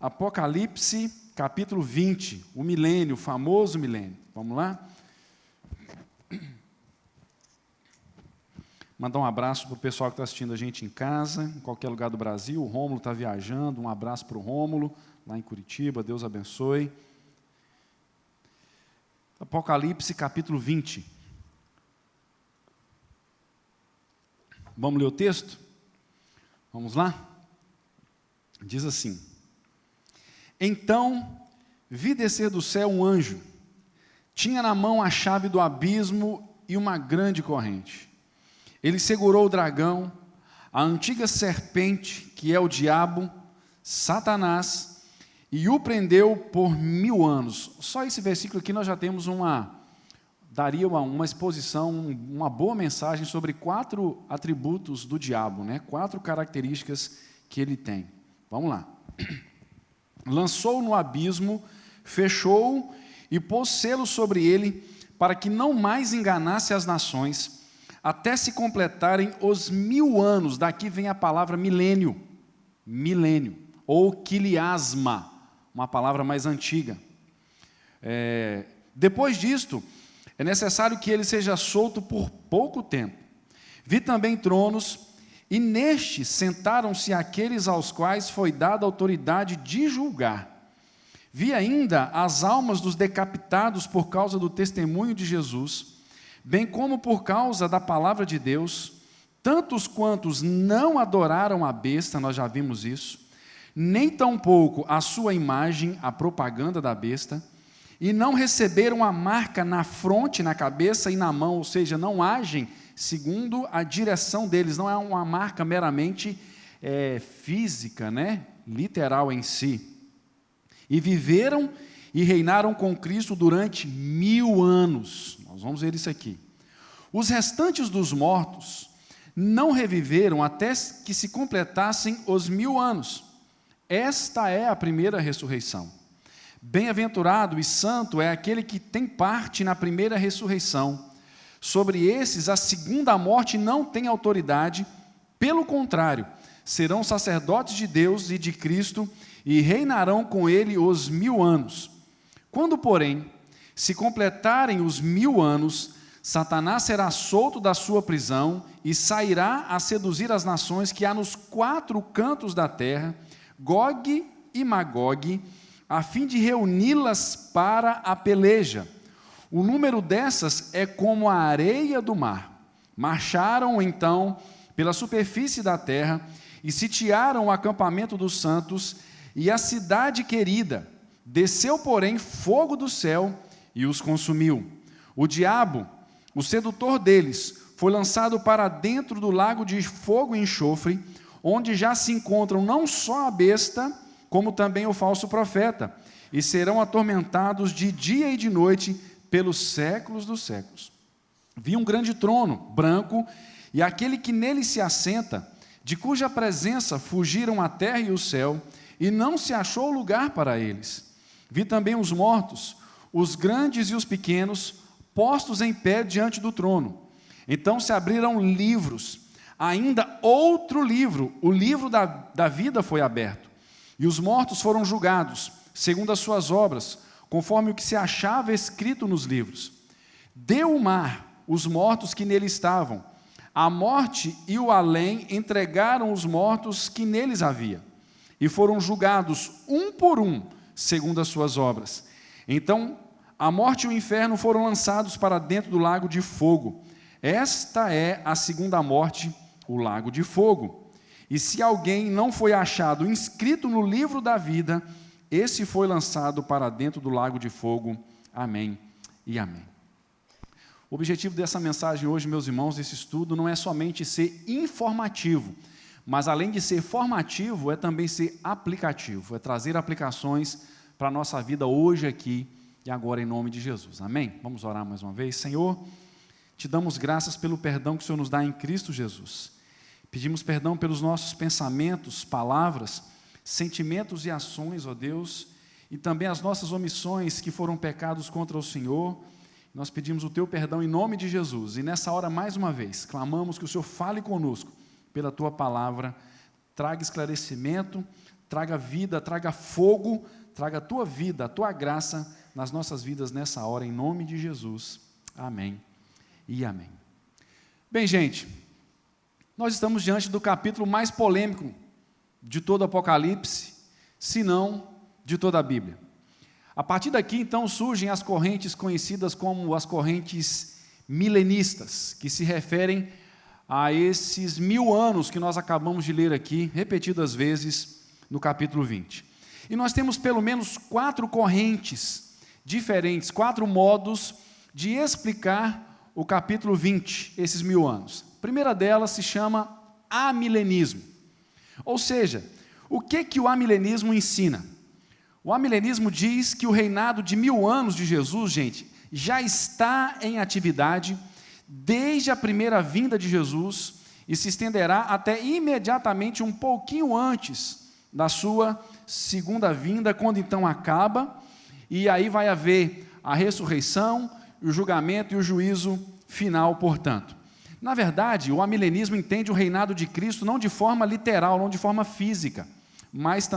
Apocalipse, capítulo 20, o milênio, o famoso milênio. Vamos lá? Mandar um abraço para o pessoal que está assistindo a gente em casa, em qualquer lugar do Brasil. O Rômulo está viajando, um abraço para o Rômulo, lá em Curitiba, Deus abençoe. Apocalipse, capítulo 20. Vamos ler o texto? Vamos lá? Diz assim: Então vi descer do céu um anjo, tinha na mão a chave do abismo e uma grande corrente. Ele segurou o dragão, a antiga serpente, que é o diabo, Satanás, e o prendeu por 1000 anos. Só esse versículo aqui nós já temos daria uma exposição, uma boa mensagem sobre 4 atributos do diabo, 4 características que ele tem. Vamos lá. Lançou-o no abismo, fechou-o e pôs selo sobre ele, para que não mais enganasse as nações, até se completarem os 1000 anos. Daqui vem a palavra milênio, ou quiliasma, uma palavra mais antiga. Depois disto, é necessário que ele seja solto por pouco tempo. Vi também tronos, e nestes sentaram-se aqueles aos quais foi dada a autoridade de julgar. Vi ainda as almas dos decapitados por causa do testemunho de Jesus, bem como por causa da palavra de Deus, tantos quantos não adoraram a besta, nós já vimos isso, nem tampouco a sua imagem, a propaganda da besta, e não receberam a marca na fronte, na cabeça e na mão, ou seja, não agem segundo a direção deles, não é uma marca meramente física, literal em si. E viveram e reinaram com Cristo durante 1000 anos. Nós vamos ver isso aqui. Os restantes dos mortos não reviveram até que se completassem os 1000 anos. Esta é a primeira ressurreição. Bem-aventurado e santo é aquele que tem parte na primeira ressurreição. Sobre esses, a segunda morte não tem autoridade, pelo contrário, serão sacerdotes de Deus e de Cristo e reinarão com ele os 1000 anos. Quando, porém, se completarem os 1000 anos, Satanás será solto da sua prisão e sairá a seduzir as nações que há nos 4 cantos da terra, Gog e Magog, a fim de reuni-las para a peleja. O número dessas é como a areia do mar. Marcharam, então, pela superfície da terra e sitiaram o acampamento dos santos e a cidade querida. Desceu, porém, fogo do céu e os consumiu. O diabo, o sedutor deles, foi lançado para dentro do lago de fogo e enxofre, onde já se encontram não só a besta, como também o falso profeta, e serão atormentados de dia e de noite pelos séculos dos séculos. Vi um grande trono, branco, e aquele que nele se assenta, de cuja presença fugiram a terra e o céu, e não se achou lugar para eles. Vi também os mortos, os grandes e os pequenos, postos em pé diante do trono. Então se abriram livros, ainda outro livro, o livro da vida foi aberto, e os mortos foram julgados, segundo as suas obras, conforme o que se achava escrito nos livros. Deu o mar os mortos que nele estavam, a morte e o além entregaram os mortos que neles havia, e foram julgados um por um, segundo as suas obras. Então a morte e o inferno foram lançados para dentro do lago de fogo. Esta é a segunda morte, o lago de fogo. E se alguém não foi achado inscrito no livro da vida, esse foi lançado para dentro do lago de fogo. Amém e amém. O objetivo dessa mensagem hoje, meus irmãos, desse estudo, não é somente ser informativo, mas além de ser formativo, é também ser aplicativo, é trazer aplicações para a nossa vida hoje aqui e agora em nome de Jesus. Amém? Vamos orar mais uma vez. Senhor, te damos graças pelo perdão que o Senhor nos dá em Cristo Jesus. Pedimos perdão pelos nossos pensamentos, palavras, sentimentos e ações, ó Deus, e também as nossas omissões que foram pecados contra o Senhor. Nós pedimos o teu perdão em nome de Jesus. E nessa hora, mais uma vez, clamamos que o Senhor fale conosco pela tua palavra, traga esclarecimento, traga vida, traga fogo, traga a tua vida, a tua graça nas nossas vidas nessa hora, em nome de Jesus. Amém e amém. Bem, gente, nós estamos diante do capítulo mais polêmico de todo o Apocalipse, se não de toda a Bíblia. A partir daqui, então, surgem as correntes conhecidas como as correntes milenistas, que se referem a esses 1000 anos que nós acabamos de ler aqui, repetidas vezes, no capítulo 20. E nós temos pelo menos 4 correntes diferentes, 4 modos de explicar o capítulo 20, esses 1000 anos. A primeira delas se chama amilenismo. Ou seja, o que o amilenismo ensina? O amilenismo diz que o reinado de 1000 anos de Jesus, gente, já está em atividade desde a primeira vinda de Jesus e se estenderá até imediatamente um pouquinho antes da sua segunda vinda, quando então acaba, e aí vai haver a ressurreição, o julgamento e o juízo final, portanto. Na verdade, o amilenismo entende o reinado de Cristo não de forma literal, não de forma física, mas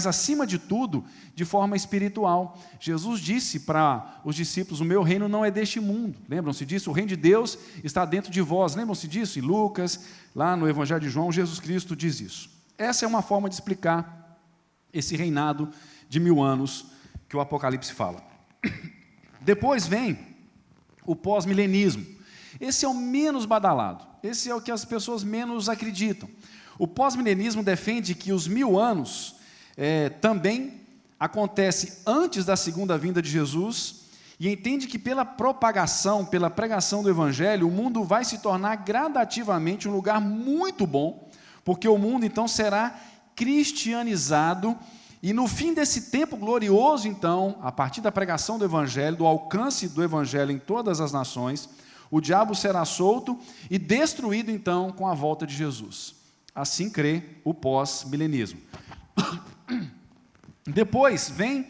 acima de tudo, de forma espiritual. Jesus disse para os discípulos: o meu reino não é deste mundo. Lembram-se disso? O reino de Deus está dentro de vós. Lembram-se disso? Em Lucas, lá no Evangelho de João, Jesus Cristo diz isso. Essa é uma forma de explicar esse reinado de 1000 anos que o Apocalipse fala. Depois vem o pós-milenismo. Esse é o menos badalado. Esse é o que as pessoas menos acreditam. O pós-milenismo defende que os 1000 anos também acontece antes da segunda vinda de Jesus e entende que pela propagação, pela pregação do Evangelho, o mundo vai se tornar gradativamente um lugar muito bom, porque o mundo então será cristianizado e no fim desse tempo glorioso, então, a partir da pregação do Evangelho, do alcance do Evangelho em todas as nações, o diabo será solto e destruído então com a volta de Jesus. Assim crê o pós-milenismo. Depois vem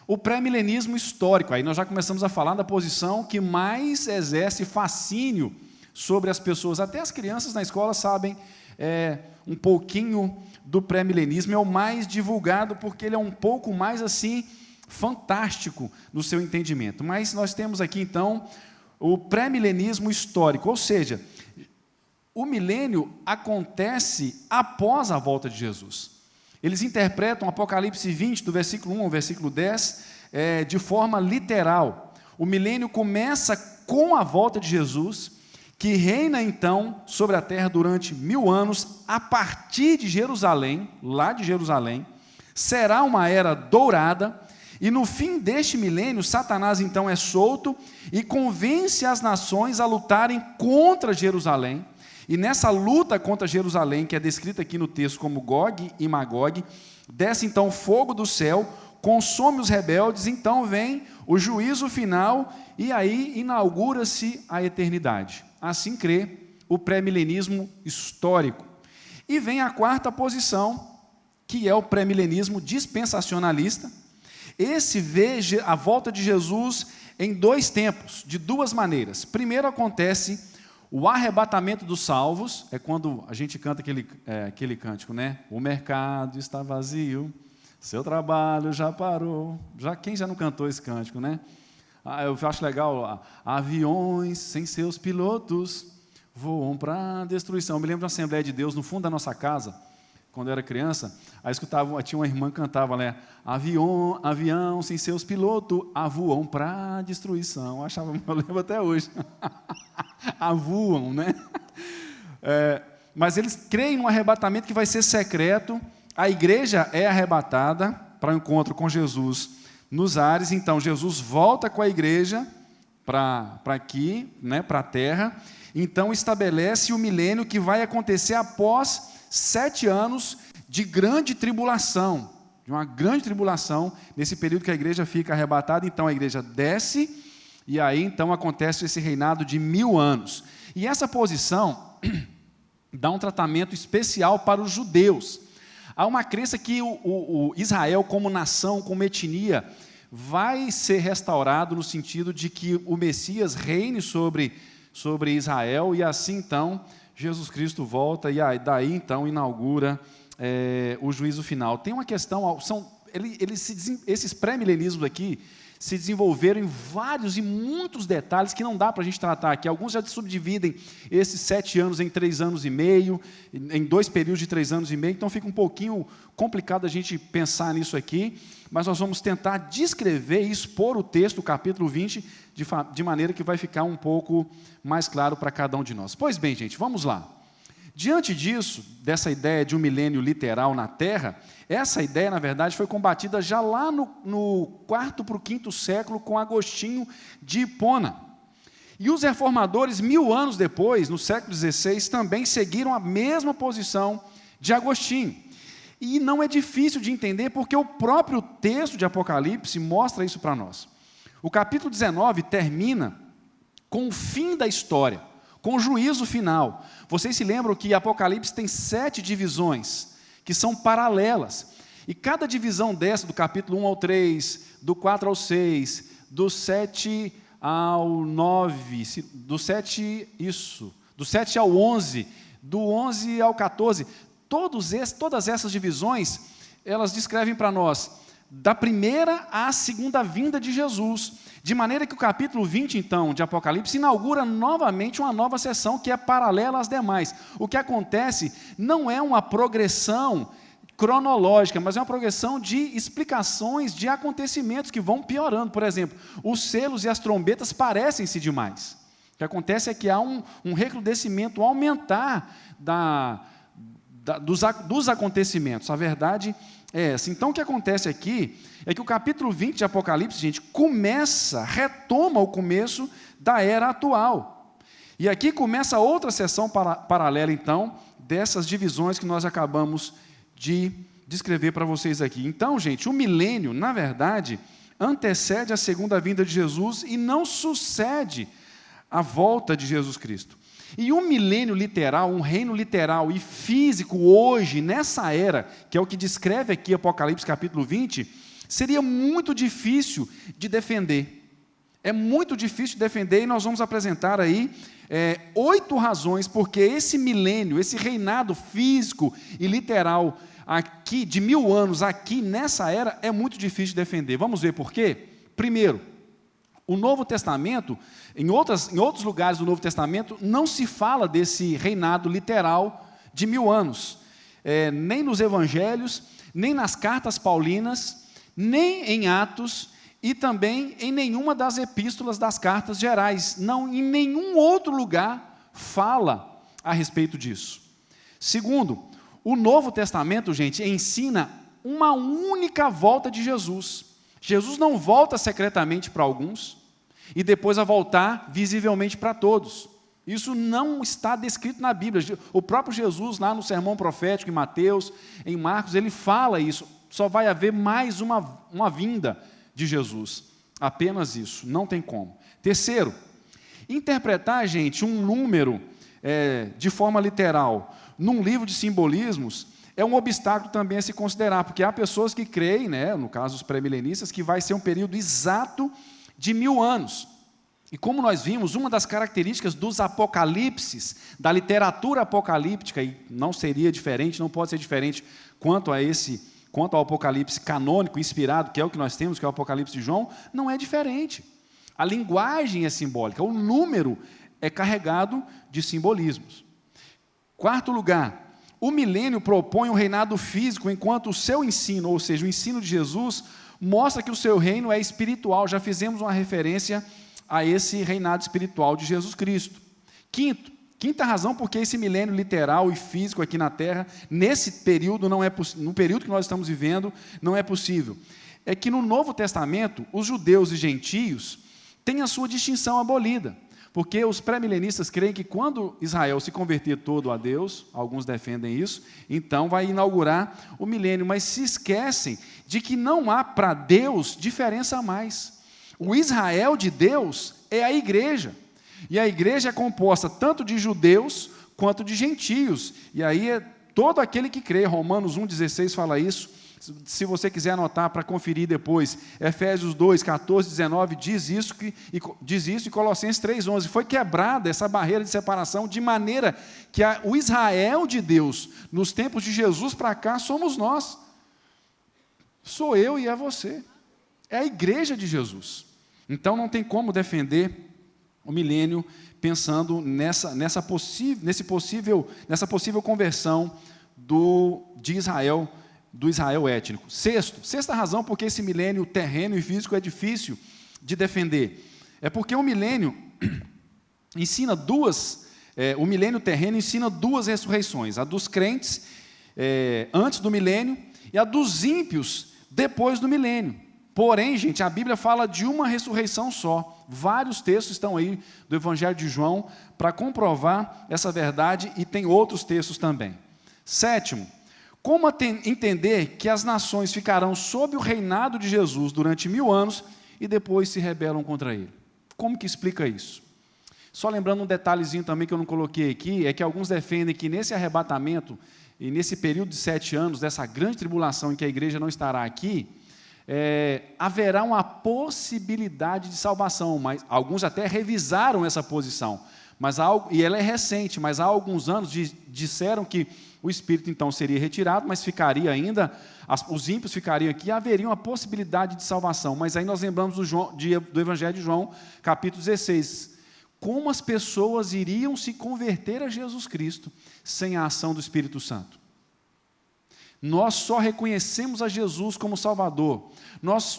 o pré-milenismo histórico. Aí nós já começamos a falar da posição que mais exerce fascínio sobre as pessoas. Até as crianças na escola sabem um pouquinho do pré-milenismo. É o mais divulgado porque ele é um pouco mais assim fantástico no seu entendimento. Mas nós temos aqui então o pré-milenismo histórico, ou seja, o milênio acontece após a volta de Jesus. Eles interpretam Apocalipse 20, do versículo 1 ao versículo 10, de forma literal. O milênio começa com a volta de Jesus, que reina então sobre a terra durante 1000 anos, a partir de Jerusalém, lá de Jerusalém. Será uma era dourada, e no fim deste milênio, Satanás então é solto e convence as nações a lutarem contra Jerusalém. E nessa luta contra Jerusalém, que é descrita aqui no texto como Gog e Magog, desce então fogo do céu, consome os rebeldes, então vem o juízo final e aí inaugura-se a eternidade. Assim crê o pré-milenismo histórico. E vem a quarta posição, que é o pré-milenismo dispensacionalista. Esse vê a volta de Jesus em 2 tempos, de 2 maneiras. Primeiro acontece o arrebatamento dos salvos, é quando a gente canta aquele cântico, né? O mercado está vazio, seu trabalho já parou. Quem já não cantou esse cântico, né? Eu acho legal, aviões sem seus pilotos voam para a destruição. Eu me lembro de uma Assembleia de Deus no fundo da nossa casa, quando eu era criança, aí tinha uma irmã que cantava, né? Avião sem seus pilotos, voam para a destruição. Eu lembro até hoje. Voam, né? Mas eles creem num arrebatamento que vai ser secreto. A igreja é arrebatada para o encontro com Jesus nos ares. Então, Jesus volta com a igreja para aqui, né, para a terra. Então, estabelece o milênio que vai acontecer após 7 anos de grande tribulação, de uma grande tribulação, nesse período que a igreja fica arrebatada. Então a igreja desce, e aí então acontece esse reinado de 1000 anos. E essa posição dá um tratamento especial para os judeus. Há uma crença que o Israel como nação, como etnia, vai ser restaurado no sentido de que o Messias reine sobre Israel, e assim então Jesus Cristo volta e daí então inaugura o juízo final. Tem uma questão, esses pré-milenismos aqui se desenvolveram em vários e muitos detalhes que não dá para a gente tratar aqui. Alguns já subdividem esses 7 anos em 3 anos e meio, em 2 períodos de 3 anos e meio, então fica um pouquinho complicado a gente pensar nisso aqui, mas nós vamos tentar descrever e expor o texto, o capítulo 20, de maneira que vai ficar um pouco mais claro para cada um de nós. Pois bem, gente, vamos lá. Diante disso, dessa ideia de um milênio literal na Terra, essa ideia, na verdade, foi combatida já lá no 4º para o 5º século com Agostinho de Hipona. E os reformadores, 1000 anos depois, no século XVI, também seguiram a mesma posição de Agostinho. E não é difícil de entender, porque o próprio texto de Apocalipse mostra isso para nós. O capítulo 19 termina com o fim da história, com o juízo final. Vocês se lembram que Apocalipse tem 7 divisões, que são paralelas. E cada divisão dessa, do capítulo 1 ao 3, do 4 ao 6, do 7 ao 9, do 7 ao 11, do 11 ao 14, todas essas divisões, elas descrevem para nós da primeira à segunda vinda de Jesus, de maneira que o capítulo 20, então, de Apocalipse, inaugura novamente uma nova seção que é paralela às demais. O que acontece não é uma progressão cronológica, mas é uma progressão de explicações de acontecimentos que vão piorando. Por exemplo, os selos e as trombetas parecem-se demais. O que acontece é que há um recrudescimento, um aumentar dos acontecimentos. A verdade é essa. Então, o que acontece aqui é que o capítulo 20 de Apocalipse, gente, retoma o começo da era atual. E aqui começa outra seção paralela, então, dessas divisões que nós acabamos de descrever para vocês aqui. Então, gente, o milênio, na verdade, antecede a segunda vinda de Jesus e não sucede a volta de Jesus Cristo. E um milênio literal, um reino literal e físico hoje, nessa era, que é o que descreve aqui Apocalipse capítulo 20, seria muito difícil de defender. É muito difícil de defender e nós vamos apresentar aí 8 razões porque esse milênio, esse reinado físico e literal aqui, de 1000 anos aqui nessa era, é muito difícil de defender. Vamos ver por quê? Primeiro, o Novo Testamento, em outros lugares do Novo Testamento, não se fala desse reinado literal de 1000 anos. Nem nos Evangelhos, nem nas cartas paulinas, nem em Atos e também em nenhuma das epístolas das cartas gerais. Não, em nenhum outro lugar fala a respeito disso. Segundo, o Novo Testamento, gente, ensina uma única volta de Jesus. Jesus não volta secretamente para alguns e depois vai voltar visivelmente para todos. Isso não está descrito na Bíblia. O próprio Jesus, lá no sermão profético, em Mateus, em Marcos, ele fala isso. Só vai haver mais uma vinda de Jesus. Apenas isso, não tem como. Terceiro, interpretar, gente, um número de forma literal num livro de simbolismos é um obstáculo também a se considerar, porque há pessoas que creem, no caso os pré-milenistas, que vai ser um período exato de 1000 anos. E como nós vimos, uma das características dos apocalipses, da literatura apocalíptica, e não seria diferente, não pode ser diferente quanto ao apocalipse canônico, inspirado, que é o que nós temos, que é o Apocalipse de João, não é diferente. A linguagem é simbólica, o número é carregado de simbolismos. Quarto lugar, o milênio propõe um reinado físico, enquanto o seu ensino, ou seja, o ensino de Jesus, mostra que o seu reino é espiritual. Já fizemos uma referência a esse reinado espiritual de Jesus Cristo. Quinta razão porque esse milênio literal e físico aqui na Terra, nesse período, no período que nós estamos vivendo, não é possível. É que no Novo Testamento, os judeus e gentios têm a sua distinção abolida. Porque os pré-milenistas creem que quando Israel se converter todo a Deus, alguns defendem isso, então vai inaugurar o milênio, mas se esquecem de que não há para Deus diferença a mais. O Israel de Deus é a igreja, e a igreja é composta tanto de judeus quanto de gentios, e aí é todo aquele que crê, Romanos 1,16 fala isso, Se você quiser anotar para conferir depois, Efésios 2, 14, 19, diz isso, e Colossenses 3, 11. Foi quebrada essa barreira de separação, de maneira que o Israel de Deus, nos tempos de Jesus para cá, somos nós. Sou eu e é você. É a igreja de Jesus. Então não tem como defender o milênio pensando nessa possível conversão de Israel, do Israel étnico. Sexta razão porque esse milênio terreno e físico é difícil de defender. É porque o milênio ensina o milênio terreno ensina duas ressurreições, a dos crentes antes do milênio e a dos ímpios depois do milênio. Porém, gente, a Bíblia fala de uma ressurreição só. Vários textos estão aí do Evangelho de João para comprovar essa verdade, e tem outros textos também. Sétimo, como entender que as nações ficarão sob o reinado de Jesus durante 1000 anos e depois se rebelam contra ele? Como que explica isso? Só lembrando um detalhezinho também que eu não coloquei aqui, é que alguns defendem que nesse arrebatamento e nesse período de 7 anos, dessa grande tribulação em que a igreja não estará aqui, haverá uma possibilidade de salvação, mas alguns até revisaram essa posição, e ela é recente, mas há alguns anos disseram que o Espírito então seria retirado, mas ficaria ainda, os ímpios ficariam aqui, e haveria uma possibilidade de salvação. Mas aí nós lembramos do Evangelho de João, capítulo 16, como as pessoas iriam se converter a Jesus Cristo sem a ação do Espírito Santo. Nós só reconhecemos a Jesus como Salvador.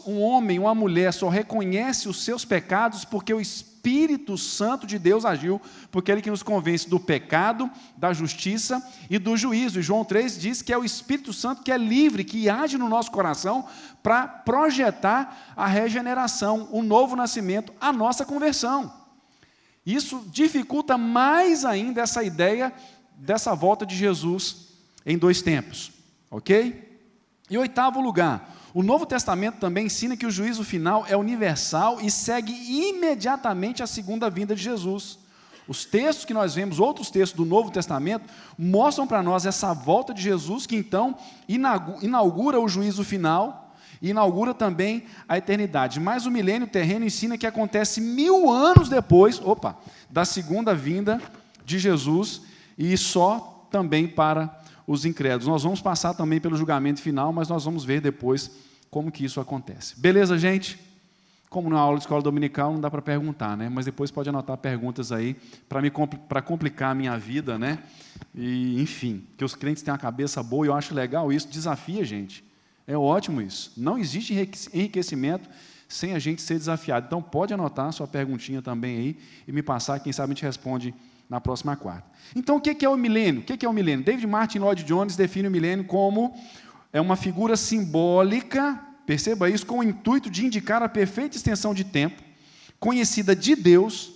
Um homem, uma mulher só reconhece os seus pecados porque o Espírito Santo de Deus agiu, porque é Ele que nos convence do pecado, da justiça e do juízo. E João 3 diz que é o Espírito Santo que é livre, que age no nosso coração para projetar a regeneração, o novo nascimento, a nossa conversão. Isso dificulta mais ainda essa ideia dessa volta de Jesus em 2 tempos. Ok? Em 8º lugar, o Novo Testamento também ensina que o juízo final é universal e segue imediatamente a segunda vinda de Jesus. Os textos que nós vemos, outros textos do Novo Testamento, mostram para nós essa volta de Jesus, que então inaugura o juízo final e inaugura também a eternidade. Mas o milênio terreno ensina que acontece 1000 anos depois, da segunda vinda de Jesus, e só também para os incrédulos. Nós vamos passar também pelo julgamento final, mas nós vamos ver depois como que isso acontece. Beleza, gente? Como na aula de escola dominical não dá para perguntar, né? Mas depois pode anotar perguntas aí para complicar a minha vida, né? E, enfim, que os crentes têm uma cabeça boa, e eu acho legal isso, desafia a gente. É ótimo isso. Não existe enriquecimento sem a gente ser desafiado. Então, pode anotar a sua perguntinha também aí e me passar, quem sabe a gente responde na próxima quarta. Então, o que é o milênio? O que é o milênio? David Martin Lloyd Jones define o milênio como uma figura simbólica, perceba isso, com o intuito de indicar a perfeita extensão de tempo, conhecida de Deus,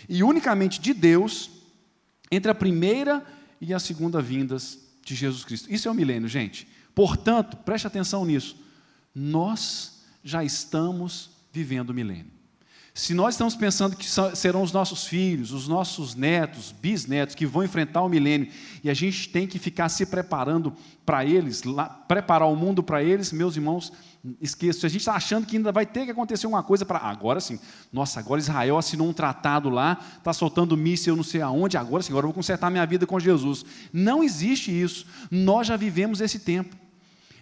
e unicamente de Deus, entre a primeira e a segunda vindas de Jesus Cristo. Isso é o milênio, gente. Portanto, preste atenção nisso, nós já estamos vivendo o milênio. Se nós estamos pensando que serão os nossos filhos, os nossos netos, bisnetos, que vão enfrentar o milênio, e a gente tem que ficar se preparando para eles, preparar o mundo para eles, meus irmãos, esqueça. Se a gente está achando que ainda vai ter que acontecer uma coisa para... Agora sim, nossa, agora Israel assinou um tratado lá, está soltando míssil não sei aonde, agora sim, agora eu vou consertar minha vida com Jesus. Não existe isso. Nós já vivemos esse tempo.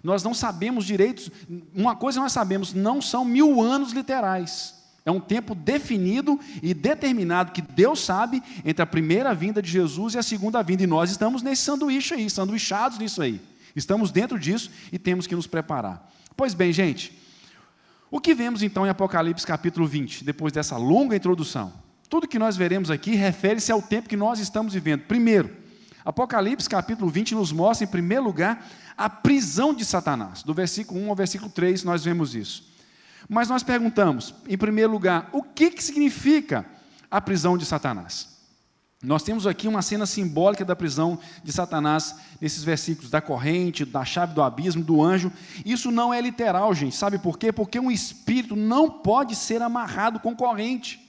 Nós não sabemos direito, uma coisa nós sabemos, não são 1000 anos literais. É um tempo definido e determinado que Deus sabe entre a primeira vinda de Jesus e a segunda vinda. E nós estamos nesse sanduíche aí, sanduichados nisso aí. Estamos dentro disso e temos que nos preparar. Pois bem, gente, o que vemos então em Apocalipse capítulo 20, depois dessa longa introdução? Tudo que nós veremos aqui refere-se ao tempo que nós estamos vivendo. Primeiro, Apocalipse capítulo 20 nos mostra, em primeiro lugar, a prisão de Satanás. Do versículo 1 ao versículo 3 nós vemos isso. Mas nós perguntamos, em primeiro lugar, o que significa a prisão de Satanás? Nós temos aqui uma cena simbólica da prisão de Satanás, nesses versículos, da corrente, da chave do abismo, do anjo. Isso não é literal, gente. Sabe por quê? Porque um espírito não pode ser amarrado com corrente.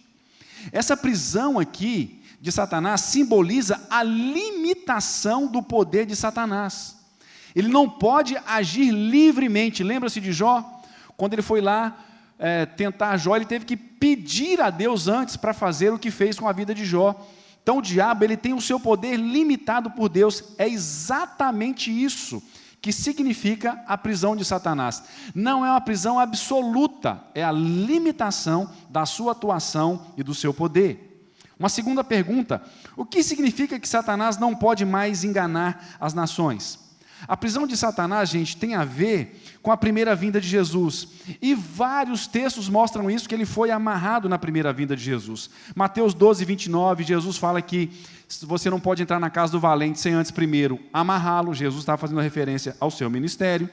Essa prisão aqui de Satanás simboliza a limitação do poder de Satanás. Ele não pode agir livremente. Lembra-se de Jó? Quando ele foi lá tentar Jó, ele teve que pedir a Deus antes para fazer o que fez com a vida de Jó. Então o diabo, ele tem o seu poder limitado por Deus. É exatamente isso que significa a prisão de Satanás. Não é uma prisão absoluta, é a limitação da sua atuação e do seu poder. Uma segunda pergunta: o que significa que Satanás não pode mais enganar as nações? A prisão de Satanás, gente, tem a ver com a primeira vinda de Jesus. E vários textos mostram isso, que ele foi amarrado na primeira vinda de Jesus. Mateus 12, 29, Jesus fala que você não pode entrar na casa do valente sem antes primeiro amarrá-lo. Jesus está fazendo referência ao seu ministério.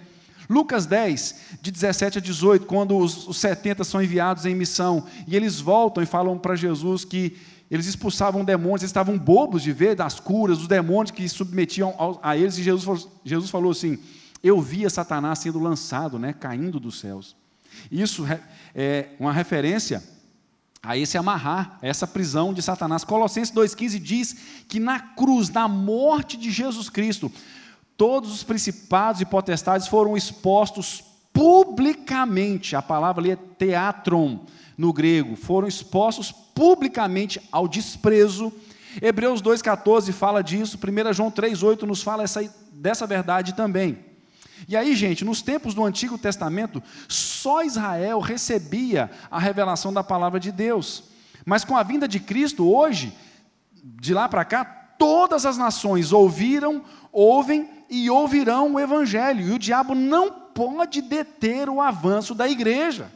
Lucas 10, de 17 a 18, quando os 70 são enviados em missão, e eles voltam e falam para Jesus que eles expulsavam demônios, eles estavam bobos de ver das curas, dos demônios que submetiam a eles, e Jesus falou assim: eu via Satanás sendo lançado, caindo dos céus. Isso é uma referência a esse amarrar, a essa prisão de Satanás. Colossenses 2,15 diz que na cruz, na morte de Jesus Cristo, todos os principados e potestades foram expostos publicamente. A palavra ali é teatron, no grego. Foram expostos publicamente ao desprezo. Hebreus 2,14 fala disso. 1 João 3,8 nos fala dessa verdade também. E aí, gente, nos tempos do Antigo Testamento, só Israel recebia a revelação da palavra de Deus. Mas com a vinda de Cristo, hoje, de lá para cá, todas as nações ouviram, ouvem e ouvirão o Evangelho. E o diabo não pode deter o avanço da igreja.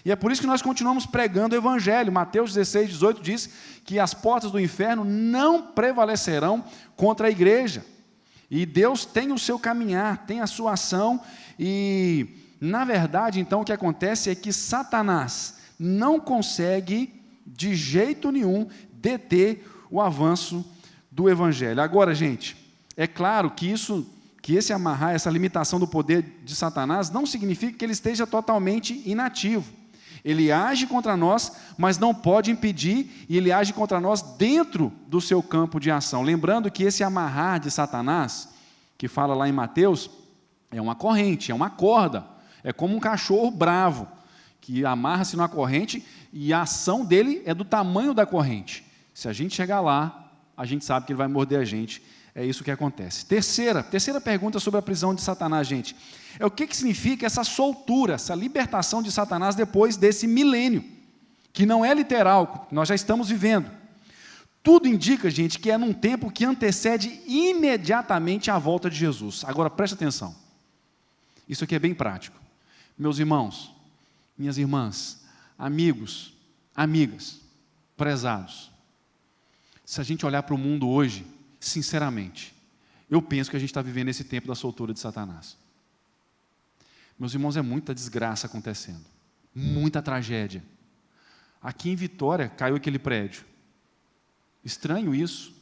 E é por isso que nós continuamos pregando o Evangelho. Mateus 16, 18 diz que as portas do inferno não prevalecerão contra a igreja. E Deus tem o seu caminhar, tem a sua ação. E, na verdade, então, o que acontece é que Satanás não consegue, de jeito nenhum, deter o avanço do Evangelho. Agora, gente, é claro que esse amarrar, essa limitação do poder de Satanás, não significa que ele esteja totalmente inativo. Ele age contra nós, mas não pode impedir, e ele age contra nós dentro do seu campo de ação. Lembrando que esse amarrar de Satanás, que fala lá em Mateus, é uma corrente, é uma corda, é como um cachorro bravo, que amarra-se numa corrente, e a ação dele é do tamanho da corrente. Se a gente chegar lá, a gente sabe que ele vai morder a gente. É isso que acontece. Terceira pergunta sobre a prisão de Satanás, gente. É o que significa essa soltura, essa libertação de Satanás depois desse milênio, que não é literal, nós já estamos vivendo. Tudo indica, gente, que é num tempo que antecede imediatamente a volta de Jesus. Agora, preste atenção. Isso aqui é bem prático. Meus irmãos, minhas irmãs, amigos, amigas, prezados, se a gente olhar para o mundo hoje, sinceramente, eu penso que a gente está vivendo esse tempo da soltura de Satanás. Meus irmãos, é muita desgraça acontecendo, muita tragédia. Aqui em Vitória caiu aquele prédio. Estranho isso.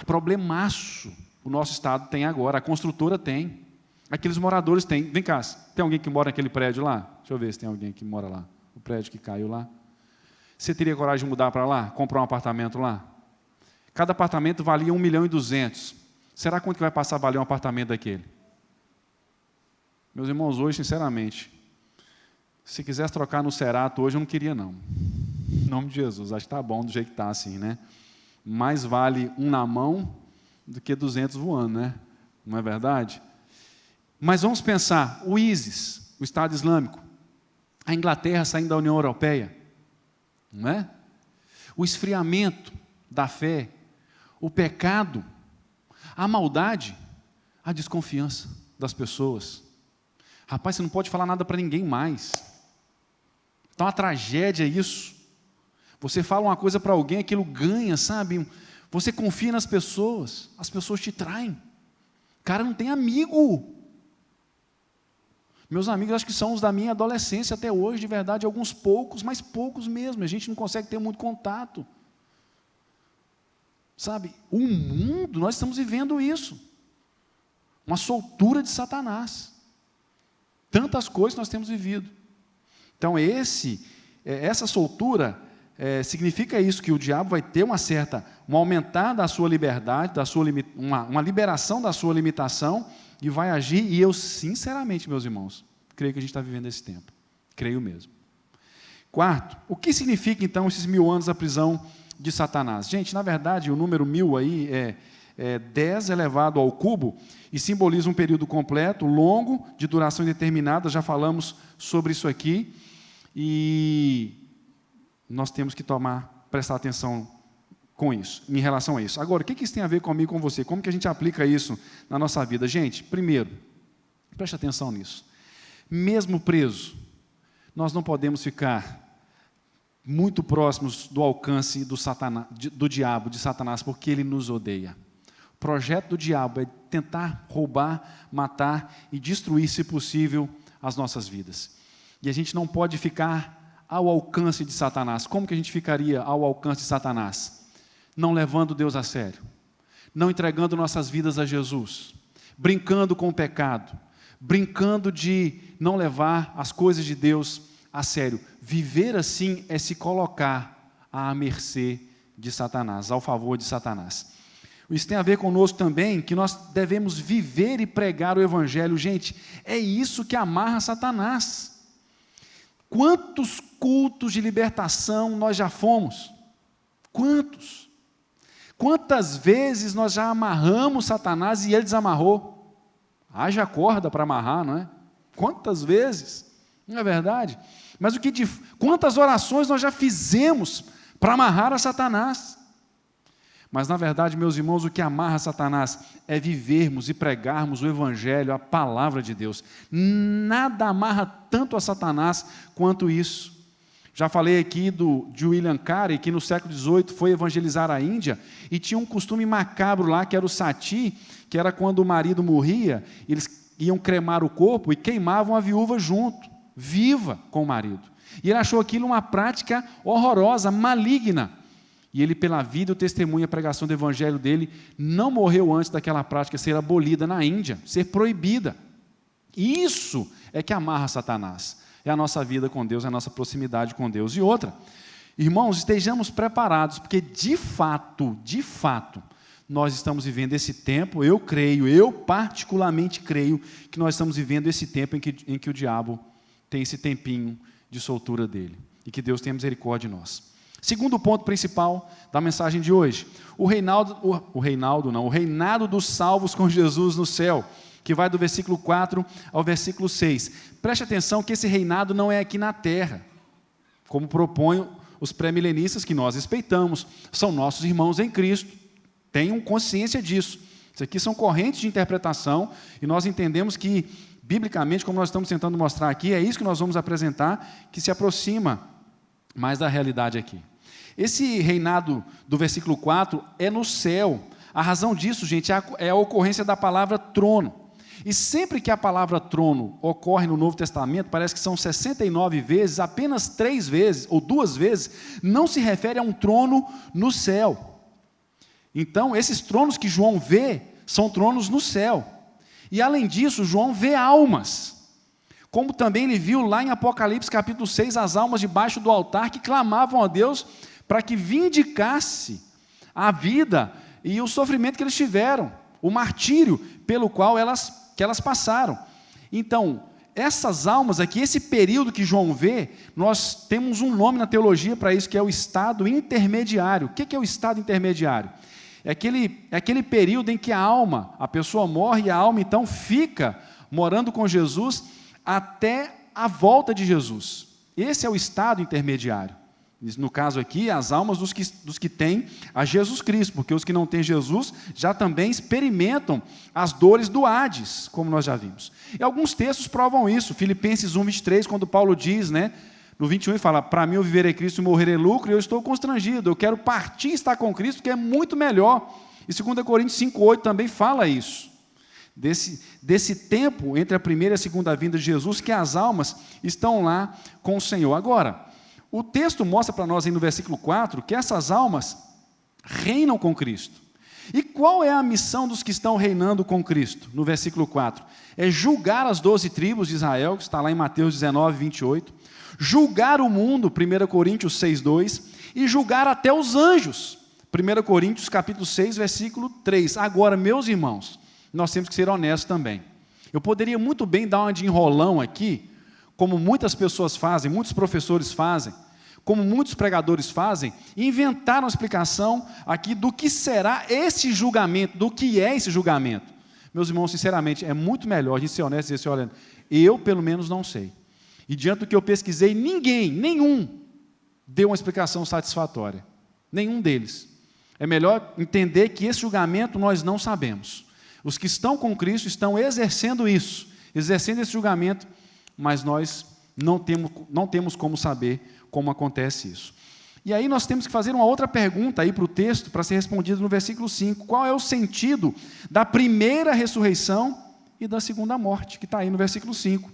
Problemaço o nosso estado tem agora, a construtora tem, aqueles moradores têm. Vem cá, tem alguém que mora naquele prédio lá? Deixa eu ver se tem alguém que mora lá, o prédio que caiu lá. Você teria coragem de mudar para lá? Comprar um apartamento lá? Cada apartamento valia 1.200.000. Será quanto que vai passar a valer um apartamento daquele? Meus irmãos, hoje, sinceramente, se quisesse trocar no Cerato hoje, eu não queria, não. Em nome de Jesus, acho que está bom do jeito que está assim, né? Mais vale um na mão do que 200 voando, né? Não é verdade? Mas vamos pensar, o ISIS, o Estado Islâmico, a Inglaterra saindo da União Europeia, não é? O esfriamento da fé, o pecado, a maldade, a desconfiança das pessoas. Rapaz, você não pode falar nada para ninguém mais. Então, a tragédia é isso. Você fala uma coisa para alguém, aquilo ganha, sabe? Você confia nas pessoas, as pessoas te traem. O cara não tem amigo. Meus amigos, acho que são os da minha adolescência até hoje, de verdade, alguns poucos, mas poucos mesmo. A gente não consegue ter muito contato. Sabe, o mundo, nós estamos vivendo isso. Uma soltura de Satanás. Tantas coisas nós temos vivido. Então, essa soltura significa isso, que o diabo vai ter um aumentar da sua liberdade, uma liberação da sua limitação, e vai agir, e eu, sinceramente, meus irmãos, creio que a gente está vivendo esse tempo. Creio mesmo. Quarto, o que significa, então, esses 1000 anos da prisão de Satanás? Gente, na verdade, o número 1000 aí é 10 elevado ao cubo, e simboliza um período completo, longo, de duração indeterminada, já falamos sobre isso aqui, e nós temos que prestar atenção com isso, em relação a isso. Agora, o que isso tem a ver comigo e com você? Como que a gente aplica isso na nossa vida? Gente, primeiro, preste atenção nisso. Mesmo preso, nós não podemos ficar muito próximos do alcance do diabo, de Satanás, porque ele nos odeia. O projeto do diabo é tentar roubar, matar e destruir, se possível, as nossas vidas. E a gente não pode ficar ao alcance de Satanás. Como que a gente ficaria ao alcance de Satanás? Não levando Deus a sério, não entregando nossas vidas a Jesus, brincando com o pecado, brincando de não levar as coisas de Deus a sério. Viver assim é se colocar à mercê de Satanás, ao favor de Satanás. Isso tem a ver conosco também, que nós devemos viver e pregar o Evangelho. Gente, é isso que amarra Satanás. Quantos cultos de libertação nós já fomos? Quantos? Quantas vezes nós já amarramos Satanás e ele desamarrou? Haja corda para amarrar, não é? Quantas vezes? Não é verdade? Mas quantas orações nós já fizemos para amarrar a Satanás? Mas, na verdade, meus irmãos, o que amarra Satanás é vivermos e pregarmos o Evangelho, a palavra de Deus. Nada amarra tanto a Satanás quanto isso. Já falei aqui de William Carey, que no século XVIII foi evangelizar a Índia, e tinha um costume macabro lá, que era o sati, que era quando o marido morria, eles iam cremar o corpo e queimavam a viúva junto, viva com o marido. E ele achou aquilo uma prática horrorosa, maligna. E ele, pela vida e o testemunho e a pregação do evangelho dele, não morreu antes daquela prática ser abolida na Índia, ser proibida. Isso é que amarra Satanás. É a nossa vida com Deus, é a nossa proximidade com Deus. E outra, irmãos, estejamos preparados, porque de fato, nós estamos vivendo esse tempo, eu particularmente creio, que nós estamos vivendo esse tempo em que o diabo tem esse tempinho de soltura dele. E que Deus tenha misericórdia de nós. Segundo ponto principal da mensagem de hoje, o reinado dos salvos com Jesus no céu, que vai do versículo 4 ao versículo 6. Preste atenção que esse reinado não é aqui na terra, como propõem os pré-milenistas, que nós respeitamos, são nossos irmãos em Cristo, tenham consciência disso. Isso aqui são correntes de interpretação, e nós entendemos que, biblicamente, como nós estamos tentando mostrar aqui, é isso que nós vamos apresentar, que se aproxima mais da realidade aqui. Esse reinado do versículo 4 é no céu. A razão disso, gente, é a ocorrência da palavra trono. E sempre que a palavra trono ocorre no Novo Testamento, parece que são 69 vezes, apenas 3 vezes, ou 2 vezes, não se refere a um trono no céu. Então, esses tronos que João vê, são tronos no céu. E além disso, João vê almas. Como também ele viu lá em Apocalipse capítulo 6, as almas debaixo do altar que clamavam a Deus para que vindicasse a vida e o sofrimento que eles tiveram, o martírio pelo qual que elas passaram. Então, essas almas aqui, esse período que João vê, nós temos um nome na teologia para isso, que é o estado intermediário. O que é o estado intermediário? É aquele período em que a pessoa morre e a alma então fica morando com Jesus até a volta de Jesus. Esse é o estado intermediário. No caso aqui, as almas dos que têm a Jesus Cristo, porque os que não têm Jesus já também experimentam as dores do Hades, como nós já vimos. E alguns textos provam isso. Filipenses 1:23, quando Paulo diz, no 21, ele fala: para mim o viver é Cristo e morrer é lucro, e eu estou constrangido, eu quero partir e estar com Cristo, que é muito melhor. E 2 Coríntios 5:8 também fala isso. Desse tempo entre a primeira e a segunda vinda de Jesus, que as almas estão lá com o Senhor. Agora, o texto mostra para nós aí no versículo 4 que essas almas reinam com Cristo. E qual é a missão dos que estão reinando com Cristo? No versículo 4, é julgar as 12 tribos de Israel, que está lá em Mateus 19:28, julgar o mundo, 1 Coríntios 6:2, e julgar até os anjos, 1 Coríntios capítulo 6, versículo 3. Agora, meus irmãos, nós temos que ser honestos também. Eu poderia muito bem dar uma de enrolão aqui, como muitas pessoas fazem, muitos professores fazem, como muitos pregadores fazem, e inventar uma explicação aqui do que será esse julgamento, do que é esse julgamento. Meus irmãos, sinceramente, é muito melhor a gente ser honesto e dizer assim, olha, eu pelo menos não sei. E diante do que eu pesquisei, nenhum deu uma explicação satisfatória. Nenhum deles. É melhor entender que esse julgamento nós não sabemos. Os que estão com Cristo estão exercendo isso, exercendo esse julgamento, mas nós não temos como saber como acontece isso. E aí nós temos que fazer uma outra pergunta aí para o texto, para ser respondida no versículo 5. Qual é o sentido da primeira ressurreição e da segunda morte, que está aí no versículo 5.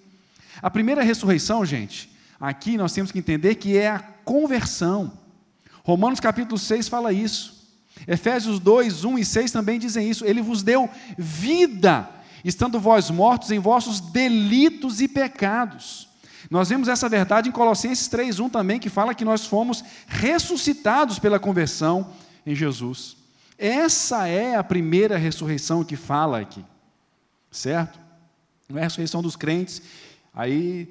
A primeira ressurreição, gente, aqui nós temos que entender que é a conversão. Romanos capítulo 6 fala isso. Efésios 2, 1 e 6 também dizem isso. Ele vos deu vida, estando vós mortos em vossos delitos e pecados. Nós vemos essa verdade em Colossenses 3, 1 também, que fala que nós fomos ressuscitados pela conversão em Jesus. Essa é a primeira ressurreição que fala aqui, certo? Não é a ressurreição dos crentes, aí,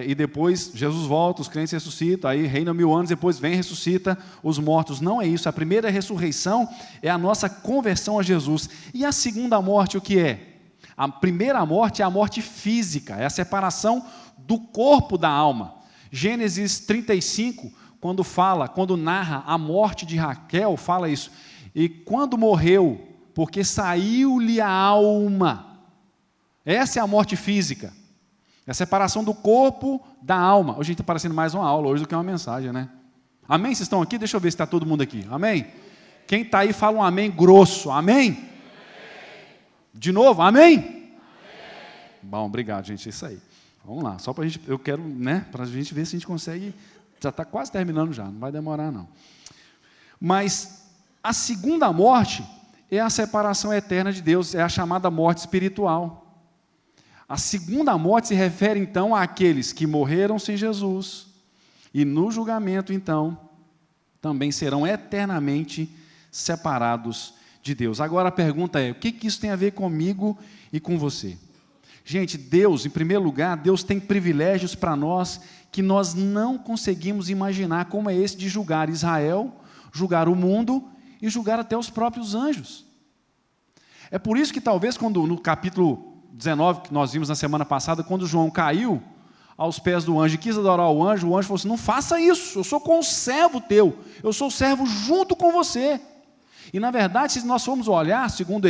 e depois Jesus volta, os crentes ressuscitam, aí reina 1000 anos, depois vem e ressuscita os mortos. Não é isso, a primeira ressurreição é a nossa conversão a Jesus. E a segunda morte o que é? A primeira morte é a morte física, é a separação do corpo da alma. Gênesis 35, quando narra a morte de Raquel, fala isso. E quando morreu, porque saiu-lhe a alma. Essa é a morte física. É a separação do corpo da alma. Hoje está parecendo mais uma aula hoje do que uma mensagem, né? Amém? Vocês estão aqui? Deixa eu ver se está todo mundo aqui. Amém? Quem está aí fala um amém grosso. Amém? De novo, amém? Amém? Bom, obrigado, gente. É isso aí. Vamos lá. Só para a gente, eu quero, né? Para a gente ver se a gente consegue. Já está quase terminando já. Não vai demorar, não. Mas a segunda morte é a separação eterna de Deus. É a chamada morte espiritual. A segunda morte se refere, então, àqueles que morreram sem Jesus e, no julgamento, então, também serão eternamente separados de Deus. Agora a pergunta é, o que isso tem a ver comigo e com você? Gente, Deus, em primeiro lugar, Deus tem privilégios para nós que nós não conseguimos imaginar, como é esse de julgar Israel, julgar o mundo e julgar até os próprios anjos. É por isso que talvez quando no capítulo 19, que nós vimos na semana passada, quando João caiu aos pés do anjo e quis adorar o anjo falou assim, não faça isso, eu sou conservo teu, eu sou servo junto com você. E na verdade, se nós formos olhar, segundo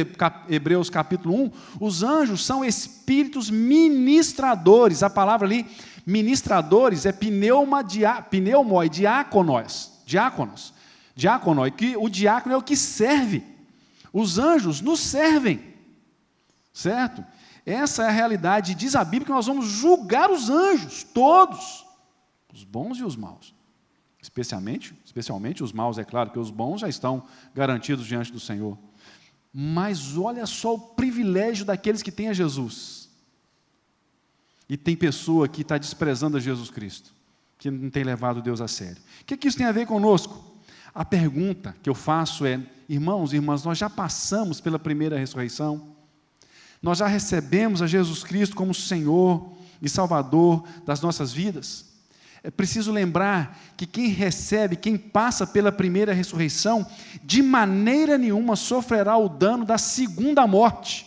Hebreus capítulo 1, os anjos são espíritos ministradores, a palavra ali, ministradores, é pneumoi, diáconos, que o diácono é o que serve, os anjos nos servem, certo? Essa é a realidade, diz a Bíblia que nós vamos julgar os anjos, todos, os bons e os maus. Especialmente os maus, é claro, que os bons já estão garantidos diante do Senhor. Mas olha só o privilégio daqueles que têm a Jesus. E tem pessoa que está desprezando a Jesus Cristo, que não tem levado Deus a sério. O que isso tem a ver conosco? A pergunta que eu faço é, irmãos e irmãs, nós já passamos pela primeira ressurreição? Nós já recebemos a Jesus Cristo como Senhor e Salvador das nossas vidas? É preciso lembrar que quem recebe, quem passa pela primeira ressurreição, de maneira nenhuma sofrerá o dano da segunda morte.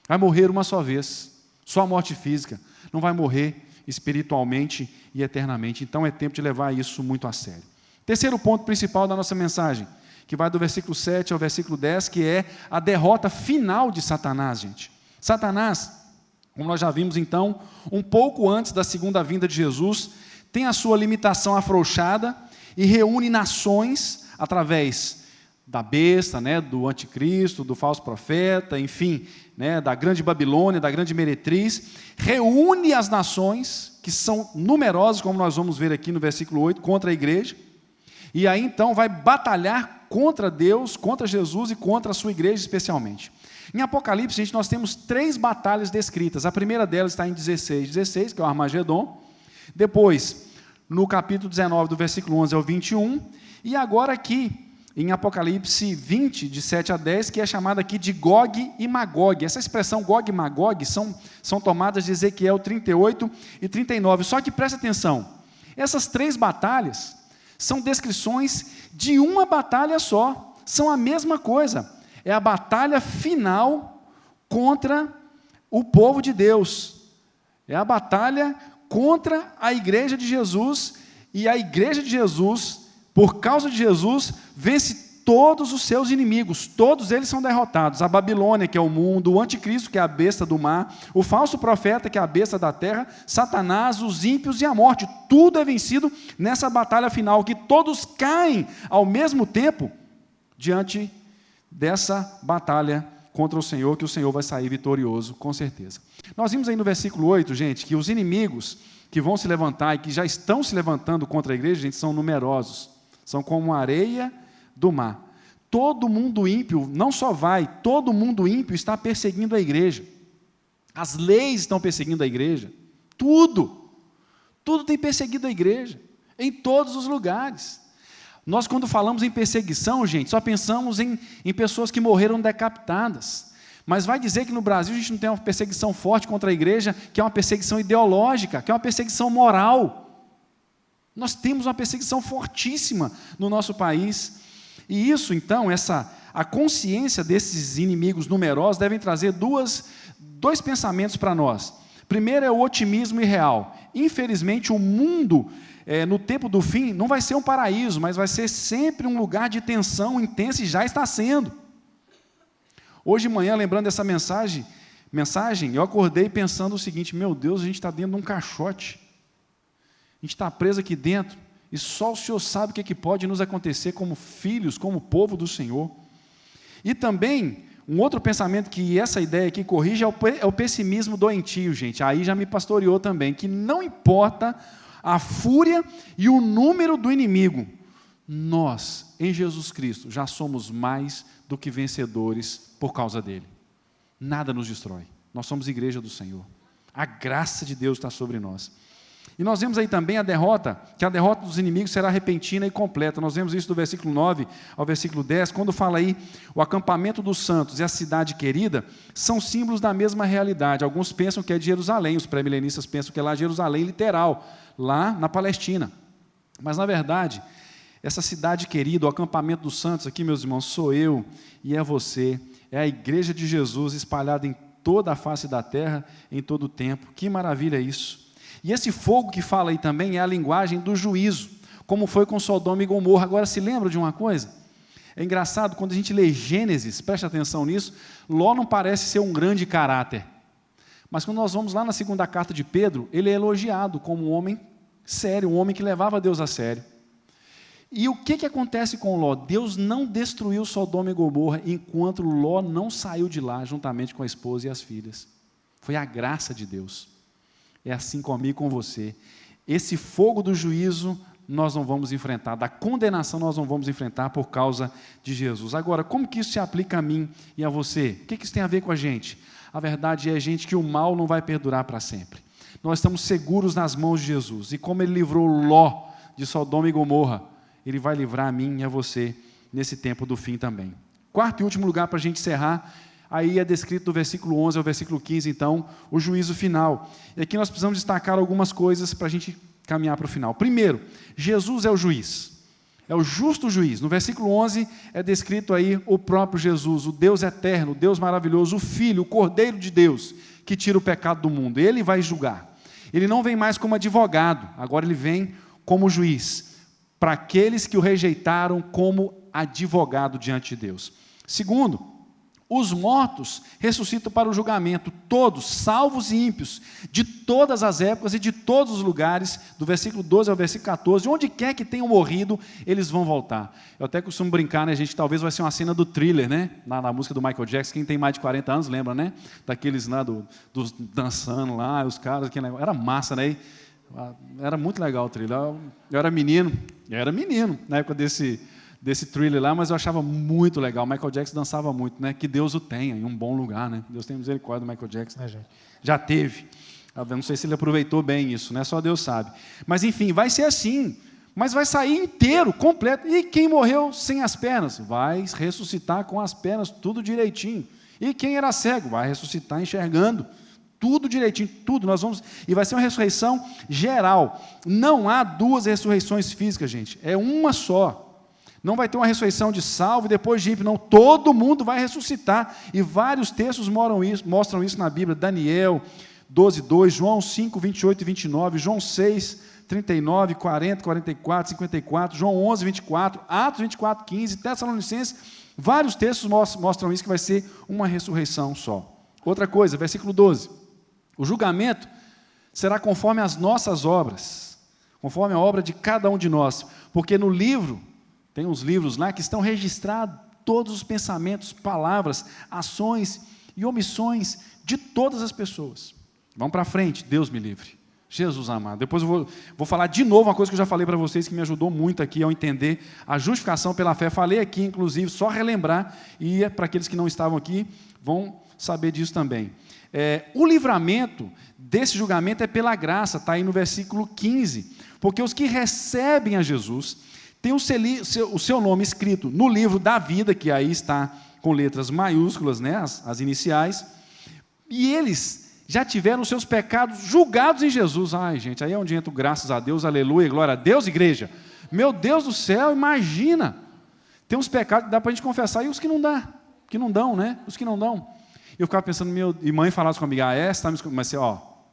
Vai morrer uma só vez, só a morte física, não vai morrer espiritualmente e eternamente. Então é tempo de levar isso muito a sério. Terceiro ponto principal da nossa mensagem, que vai do versículo 7 ao versículo 10, que é a derrota final de Satanás, gente. Satanás, como nós já vimos então, um pouco antes da segunda vinda de Jesus, tem a sua limitação afrouxada e reúne nações através da besta, né, do anticristo, do falso profeta, enfim, né, da grande Babilônia, da grande meretriz, reúne as nações, que são numerosas, como nós vamos ver aqui no versículo 8, contra a igreja, e aí então vai batalhar contra Deus, contra Jesus e contra a sua igreja especialmente. Em Apocalipse, gente, nós temos 3 batalhas descritas. A primeira delas está em 16, que é o Armagedon. Depois, no capítulo 19, do versículo 11 ao 21, e agora aqui, em Apocalipse 20, de 7 a 10, que é chamada aqui de Gog e Magog. Essa expressão Gog e Magog são tomadas de Ezequiel 38 e 39. Só que presta atenção, essas 3 batalhas são descrições de uma batalha só, são a mesma coisa, é a batalha final contra o povo de Deus, é a batalha contra a igreja de Jesus, e a igreja de Jesus, por causa de Jesus, vence todos os seus inimigos, todos eles são derrotados, a Babilônia, que é o mundo, o anticristo, que é a besta do mar, o falso profeta, que é a besta da terra, Satanás, os ímpios e a morte, tudo é vencido nessa batalha final, que todos caem ao mesmo tempo, diante dessa batalha contra o Senhor, que o Senhor vai sair vitorioso, com certeza. Nós vimos aí no versículo 8, gente, que os inimigos que vão se levantar e que já estão se levantando contra a igreja, gente, são numerosos, são como a areia do mar. Todo mundo ímpio, não só todo mundo ímpio está perseguindo a igreja. As leis estão perseguindo a igreja. Tudo tem perseguido a igreja, em todos os lugares. Nós, quando falamos em perseguição, gente, só pensamos em pessoas que morreram decapitadas. Mas vai dizer que no Brasil a gente não tem uma perseguição forte contra a igreja, que é uma perseguição ideológica, que é uma perseguição moral. Nós temos uma perseguição fortíssima no nosso país. E isso, então, a consciência desses inimigos numerosos devem trazer dois pensamentos para nós. Primeiro é o otimismo irreal. Infelizmente, o mundo, no tempo do fim, não vai ser um paraíso, mas vai ser sempre um lugar de tensão intensa, e já está sendo. Hoje de manhã, lembrando dessa mensagem, eu acordei pensando o seguinte: meu Deus, a gente está dentro de um caixote. A gente está preso aqui dentro, e só o Senhor sabe o que pode nos acontecer como filhos, como povo do Senhor. E também, um outro pensamento que essa ideia aqui corrige é o pessimismo doentio, gente. Aí já me pastoreou também, que não importa a fúria e o número do inimigo, nós, em Jesus Cristo, já somos mais do que vencedores por causa dele. Nada nos destrói. Nós somos igreja do Senhor. A graça de Deus está sobre nós. E nós vemos aí também que a derrota dos inimigos será repentina e completa. Nós vemos isso do versículo 9 ao versículo 10, quando fala aí, o acampamento dos santos e a cidade querida são símbolos da mesma realidade. Alguns pensam que é de Jerusalém, os pré-milenistas pensam que é lá Jerusalém literal, lá na Palestina. Mas, na verdade, essa cidade querida, o acampamento dos santos aqui, meus irmãos, sou eu e é você, é a igreja de Jesus espalhada em toda a face da terra, em todo o tempo. Que maravilha isso! E esse fogo que fala aí também é a linguagem do juízo, como foi com Sodoma e Gomorra. Agora, se lembra de uma coisa? É engraçado, quando a gente lê Gênesis, preste atenção nisso, Ló não parece ser um grande caráter. Mas quando nós vamos lá na segunda carta de Pedro, ele é elogiado como um homem sério, um homem que levava Deus a sério. E o que acontece com Ló? Deus não destruiu Sodoma e Gomorra enquanto Ló não saiu de lá, juntamente com a esposa e as filhas. Foi a graça de Deus. É assim comigo e com você. Esse fogo do juízo nós não vamos enfrentar, da condenação nós não vamos enfrentar por causa de Jesus. Agora, como que isso se aplica a mim e a você? O que isso tem a ver com a gente? A verdade é, gente, que o mal não vai perdurar para sempre. Nós estamos seguros nas mãos de Jesus. E como Ele livrou Ló de Sodoma e Gomorra, Ele vai livrar a mim e a você nesse tempo do fim também. Quarto e último lugar para a gente encerrar, aí é descrito do versículo 11 ao versículo 15, então, o juízo final. E aqui nós precisamos destacar algumas coisas para a gente caminhar para o final. Primeiro, Jesus é o juiz, é o justo juiz. No versículo 11 é descrito aí o próprio Jesus, o Deus eterno, o Deus maravilhoso, o Filho, o Cordeiro de Deus, que tira o pecado do mundo. Ele vai julgar. Ele não vem mais como advogado, agora ele vem como juiz, para aqueles que o rejeitaram como advogado diante de Deus. Segundo, os mortos ressuscitam para o julgamento, todos, salvos e ímpios, de todas as épocas e de todos os lugares, do versículo 12 ao versículo 14, onde quer que tenham morrido, eles vão voltar. Eu até costumo brincar, né, gente, talvez vai ser uma cena do Thriller, né, na música do Michael Jackson, quem tem mais de 40 anos lembra, né, daqueles lá, dos dançando lá, os caras, era massa, né, era muito legal o Thriller. Eu era menino, na época desse Thriller lá, mas eu achava muito legal. Michael Jackson dançava muito, né? Que Deus o tenha em um bom lugar, né? Deus tem misericórdia do Michael Jackson, né, gente? Já teve. Eu não sei se ele aproveitou bem isso, né? Só Deus sabe. Mas enfim, vai ser assim. Mas vai sair inteiro, completo. E quem morreu sem as pernas? Vai ressuscitar com as pernas, tudo direitinho. E quem era cego? Vai ressuscitar enxergando. Tudo direitinho, tudo. E vai ser uma ressurreição geral. Não há duas ressurreições físicas, gente. É uma só. Não vai ter uma ressurreição de salvo e depois de ímpio, não. Todo mundo vai ressuscitar. E vários textos mostram isso na Bíblia. Daniel 12:2, João 5, 28 e 29, João 6, 39, 40, 44, 54, João 11, 24, Atos 24, 15, Tessalonicenses. Vários textos mostram isso, que vai ser uma ressurreição só. Outra coisa, versículo 12. O julgamento será conforme as nossas obras, conforme a obra de cada um de nós. Porque no livro, tem uns livros lá que estão registrados todos os pensamentos, palavras, ações e omissões de todas as pessoas. Vamos para frente, Deus me livre. Jesus amado. Depois eu vou falar de novo uma coisa que eu já falei para vocês, que me ajudou muito aqui ao entender a justificação pela fé. Falei aqui, inclusive, só relembrar, e para aqueles que não estavam aqui, vão saber disso também. O livramento desse julgamento é pela graça, está aí no versículo 15. Porque os que recebem a Jesus têm o seu nome escrito no livro da vida, que aí está com letras maiúsculas, né, as iniciais, e eles já tiveram os seus pecados julgados em Jesus. Ai, gente, aí é onde entra graças a Deus, aleluia, glória a Deus, igreja. Meu Deus do céu, imagina. Tem uns pecados que dá para a gente confessar e os que não dá, que não dão, né? Os que não dão. Eu ficava pensando, e mãe falasse comigo, mas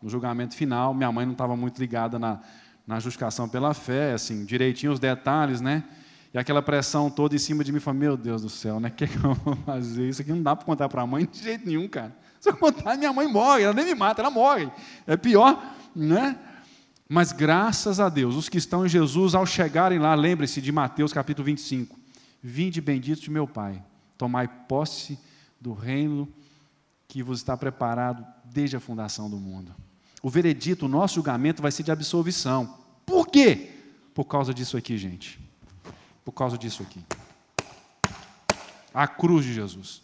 no julgamento final, minha mãe não estava muito ligada na justificação pela fé, assim, direitinho os detalhes, né? E aquela pressão toda em cima de mim, falei, meu Deus do céu, né? O que eu vou fazer? Isso aqui não dá para contar para a mãe de jeito nenhum, cara. Se eu contar, minha mãe morre, ela nem me mata, ela morre. É pior, né? Mas graças a Deus, os que estão em Jesus, ao chegarem lá, lembre-se de Mateus capítulo 25. Vinde benditos de meu Pai, tomai posse do reino que vos está preparado desde a fundação do mundo. O veredito, o nosso julgamento vai ser de absolvição. Por quê? Por causa disso aqui, gente. Por causa disso aqui. A cruz de Jesus.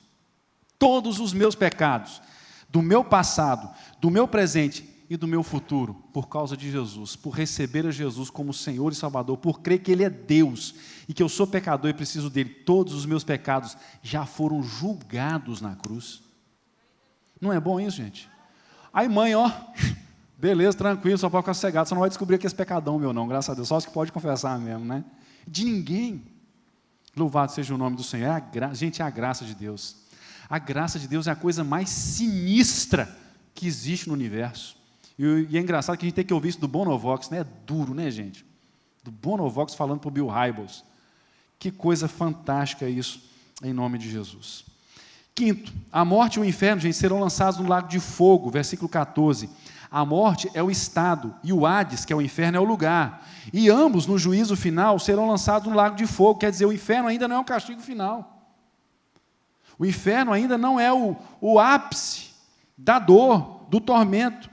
Todos os meus pecados, do meu passado, do meu presente e do meu futuro, por causa de Jesus, por receber a Jesus como Senhor e Salvador, por crer que Ele é Deus e que eu sou pecador e preciso dEle, todos os meus pecados já foram julgados na cruz. Não é bom isso, gente? Aí mãe, beleza, tranquilo, só pode ficar sossegado, você não vai descobrir que esse pecadão meu não, graças a Deus, só os que pode confessar mesmo, né? De ninguém. Louvado seja o nome do Senhor. Gente, é a graça de Deus. A graça de Deus é a coisa mais sinistra que existe no universo. E é engraçado que a gente tem que ouvir isso do Bonovox, né? É duro, né, gente? Do Bonovox falando para o Bill Hybels. Que coisa fantástica isso, em nome de Jesus. Quinto, a morte e o inferno, gente, serão lançados no lago de fogo, versículo 14. A morte é o estado, e o Hades, que é o inferno, é o lugar. E ambos, no juízo final, serão lançados no lago de fogo. Quer dizer, o inferno ainda não é um castigo final. O inferno ainda não é o ápice da dor, do tormento.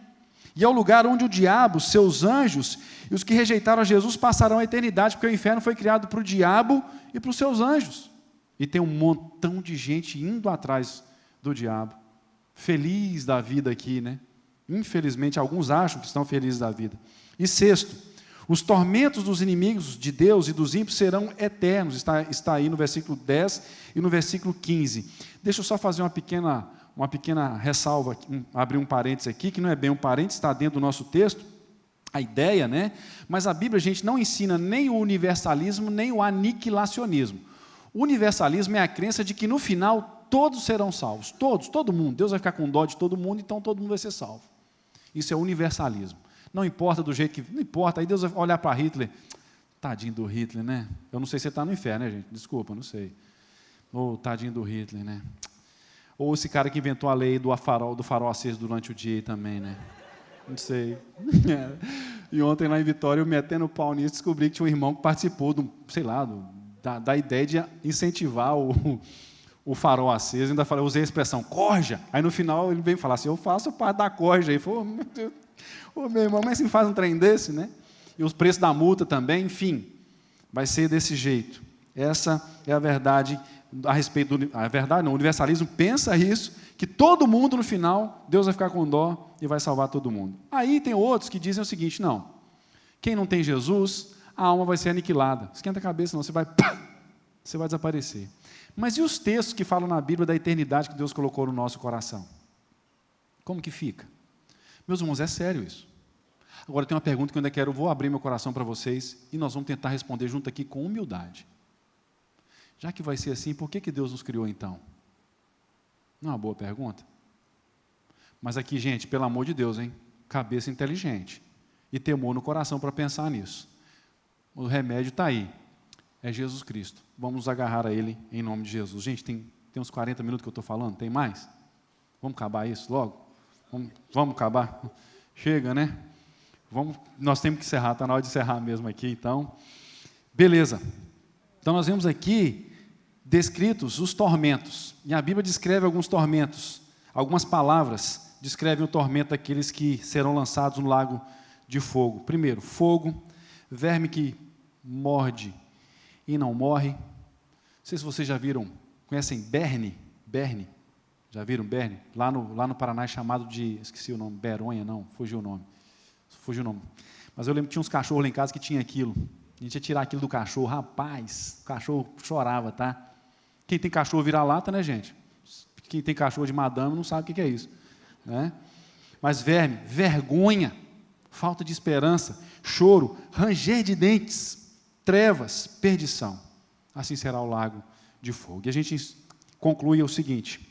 E é o lugar onde o diabo, seus anjos e os que rejeitaram a Jesus passarão a eternidade, porque o inferno foi criado para o diabo e para os seus anjos. E tem um montão de gente indo atrás do diabo, feliz da vida aqui, né? Infelizmente, alguns acham que estão felizes da vida. E sexto, os tormentos dos inimigos de Deus e dos ímpios serão eternos, está aí no versículo 10 e no versículo 15. Deixa eu só fazer uma pequena ressalva, abrir um parênteses aqui, que não é bem um parênteses, está dentro do nosso texto, a ideia, né? Mas a Bíblia, gente, não ensina nem o universalismo, nem o aniquilacionismo. O universalismo é a crença de que no final todos serão salvos, todo mundo. Deus vai ficar com dó de todo mundo, então todo mundo vai ser salvo. Isso é universalismo. Não importa do jeito que... Não importa, aí Deus vai olhar para Hitler. Tadinho do Hitler, né? Eu não sei se você está no inferno, né, gente? Desculpa, não sei. Tadinho do Hitler, né? Ou esse cara que inventou a lei do farol aceso durante o dia também, né? Não sei. E ontem lá em Vitória, eu metendo o pau nisso, descobri que tinha um irmão que participou da ideia de incentivar o farol aceso. Ainda falei, usei a expressão, corja. Aí no final ele veio falar assim, eu faço parte da corja. Aí falou, meu Deus, meu irmão, mas assim faz um trem desse, né? E os preços da multa também, enfim, vai ser desse jeito. Essa é a verdade a respeito do... A verdade não, o universalismo pensa isso, que todo mundo no final, Deus vai ficar com dó e vai salvar todo mundo. Aí tem outros que dizem o seguinte, não, quem não tem Jesus, a alma vai ser aniquilada. Esquenta a cabeça não, você vai desaparecer. Mas e os textos que falam na Bíblia da eternidade que Deus colocou no nosso coração? Como que fica? Meus irmãos, é sério isso. Agora tem uma pergunta que eu ainda vou abrir meu coração para vocês e nós vamos tentar responder junto aqui com humildade. Já que vai ser assim, por que Deus nos criou então? Não é uma boa pergunta? Mas aqui, gente, pelo amor de Deus, hein? Cabeça inteligente e temor no coração para pensar nisso. O remédio está aí, é Jesus Cristo. Vamos nos agarrar a Ele em nome de Jesus. Gente, tem uns 40 minutos que eu estou falando, tem mais? Vamos acabar isso logo? Vamos acabar? Chega, né? Nós temos que encerrar, está na hora de encerrar mesmo aqui, então. Beleza. Então nós vemos aqui descritos os tormentos. E a Bíblia descreve alguns tormentos. Algumas palavras descrevem o tormento daqueles que serão lançados no lago de fogo. Primeiro, fogo, verme que morde e não morre. Não sei se vocês já viram, conhecem Berne? Berne? Já viram Berne? Lá no Paraná é chamado de, esqueci o nome, Beronha, não, fugiu o nome. Mas eu lembro que tinha uns cachorros lá em casa que tinha aquilo. A gente ia tirar aquilo do cachorro. Rapaz, o cachorro chorava, tá? Quem tem cachorro vira-lata, né, gente? Quem tem cachorro de madame não sabe o que é isso, né? Mas verme, vergonha, falta de esperança, choro, ranger de dentes, trevas, perdição. Assim será o lago de fogo. E a gente conclui o seguinte: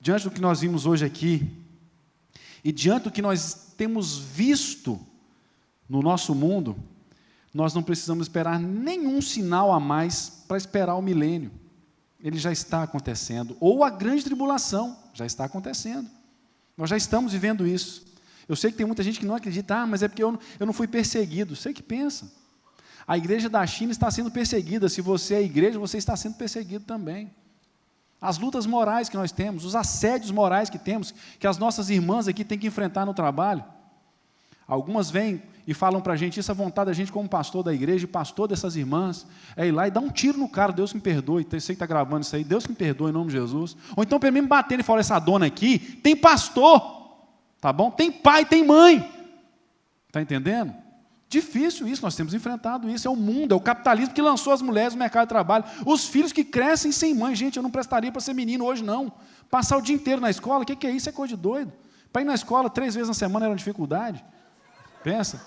diante do que nós vimos hoje aqui, e diante do que nós temos visto no nosso mundo, nós não precisamos esperar nenhum sinal a mais para esperar o milênio. Ele já está acontecendo. Ou a grande tribulação já está acontecendo. Nós já estamos vivendo isso. Eu sei que tem muita gente que não acredita, mas é porque eu não fui perseguido. Sei que pensa. A igreja da China está sendo perseguida. Se você é igreja, você está sendo perseguido também. As lutas morais que nós temos, os assédios morais que temos, que as nossas irmãs aqui têm que enfrentar no trabalho. Algumas vêm e falam para a gente, isso é vontade da gente como pastor da igreja, pastor dessas irmãs, é ir lá e dar um tiro no cara, Deus me perdoe, você que está gravando isso aí, Deus me perdoe em nome de Jesus. Ou então pelo menos me bater e falar, essa dona aqui tem pastor, tá bom? Tem pai, tem mãe. Está entendendo? Difícil isso, nós temos enfrentado isso, é o mundo, é o capitalismo que lançou as mulheres no mercado de trabalho, os filhos que crescem sem mãe. Gente, eu não prestaria para ser menino hoje não, passar o dia inteiro na escola, o que é isso? É coisa de doido. Para ir na escola 3 vezes na semana era uma dificuldade, pensa,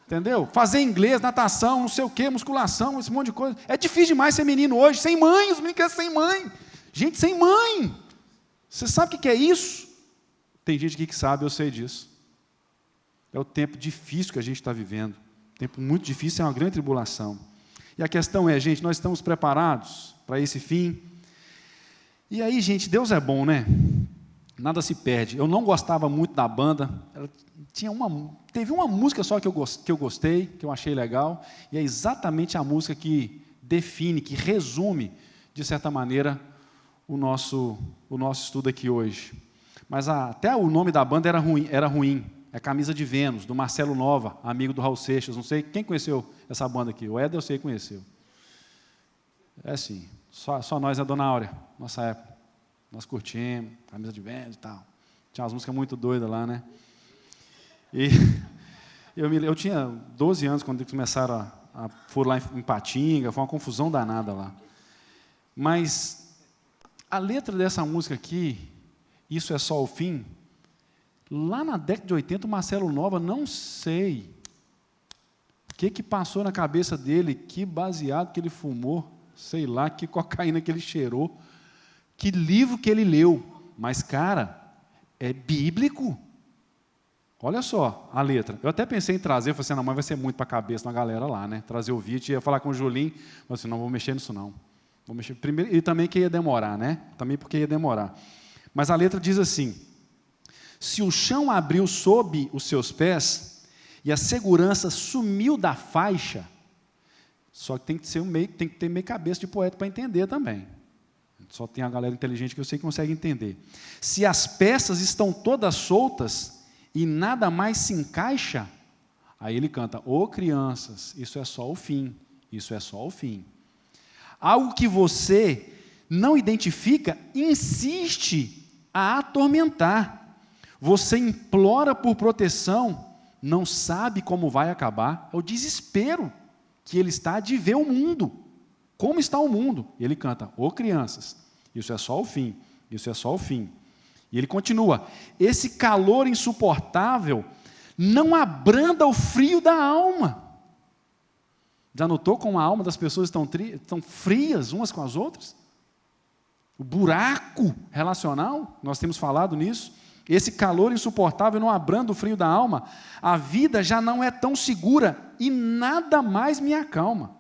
entendeu? Fazer inglês, natação, não sei o que, musculação, esse monte de coisa, é difícil demais ser menino hoje, sem mãe, os meninos querem sem mãe, gente sem mãe, você sabe o que é isso? Tem gente aqui que sabe, eu sei disso. É o tempo difícil que a gente está vivendo. Tempo muito difícil, é uma grande tribulação. E a questão é, gente, nós estamos preparados para esse fim? E aí, gente, Deus é bom, né? Nada se perde. Eu não gostava muito da banda. Teve uma música só que eu gostei, que eu achei legal, e é exatamente a música que define, que resume, de certa maneira, o nosso estudo aqui hoje. Mas até o nome da banda era ruim. É Camisa de Vênus, do Marcelo Nova, amigo do Raul Seixas. Não sei, quem conheceu essa banda aqui? O Éder eu sei que conheceu. É sim, só nós, a Dona Áurea, nossa época. Nós curtimos, Camisa de Vênus e tal. Tinha umas músicas muito doidas lá, né? E eu tinha 12 anos quando eles começaram foram lá em Patinga, foi uma confusão danada lá. Mas a letra dessa música aqui, Isso é Só o Fim, lá na década de 80, o Marcelo Nova, não sei o que passou na cabeça dele, que baseado que ele fumou, sei lá, que cocaína que ele cheirou, que livro que ele leu. Mas, cara, é bíblico. Olha só a letra. Eu até pensei em trazer, eu falei assim, não, mas vai ser muito para a cabeça da galera lá, né? Trazer o vídeo, ia falar com o Julinho, mas assim, não vou mexer nisso não. Vou mexer primeiro, e também que ia demorar, né? Também porque ia demorar. Mas a letra diz assim: se o chão abriu sob os seus pés e a segurança sumiu da faixa, só que tem que ter meio cabeça de poeta para entender também. Só tem a galera inteligente que eu sei que consegue entender. Se as peças estão todas soltas e nada mais se encaixa, aí ele canta: ô crianças, isso é só o fim, isso é só o fim. algo que você não identifica, insiste a atormentar. Você implora por proteção, não sabe como vai acabar. É o desespero que ele está de ver o mundo. Como está o mundo? E ele canta, ô crianças, isso é só o fim, isso é só o fim. E ele continua, esse calor insuportável não abranda o frio da alma. Já notou como a alma das pessoas estão frias umas com as outras? O buraco relacional, nós temos falado nisso. Esse calor insuportável não abranda o frio da alma. A vida já não é tão segura e nada mais me acalma.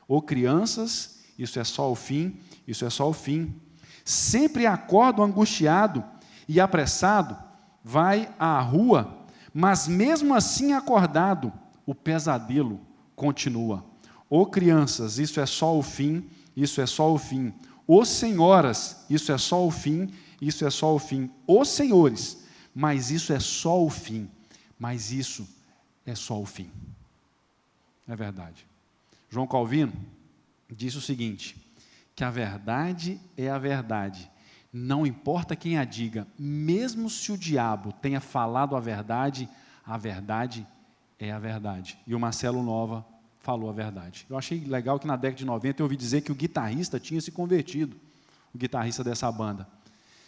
Ô crianças, isso é só o fim, isso é só o fim. Sempre acordo angustiado e apressado, vai à rua, mas mesmo assim acordado, o pesadelo continua. Ô crianças, isso é só o fim, isso é só o fim. Ô senhoras, isso é só o fim, isso é só o fim. Ô senhores, mas isso é só o fim, mas isso é só o fim. É verdade. João Calvino disse o seguinte, que a verdade é a verdade, não importa quem a diga, mesmo se o diabo tenha falado a verdade é a verdade. E o Marcelo Nova falou a verdade. Eu achei legal que na década de 90 eu ouvi dizer que o guitarrista tinha se convertido, o guitarrista dessa banda.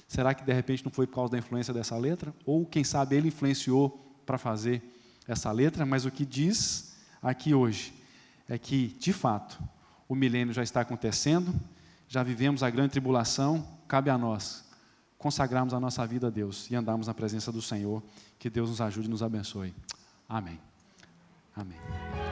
Será que de repente não foi por causa da influência dessa letra? Ou quem sabe ele influenciou para fazer essa letra? Mas o que diz aqui hoje é que, de fato, o milênio já está acontecendo, já vivemos a grande tribulação, cabe a nós consagrarmos a nossa vida a Deus e andarmos na presença do Senhor. Que Deus nos ajude e nos abençoe. Amém. Amém.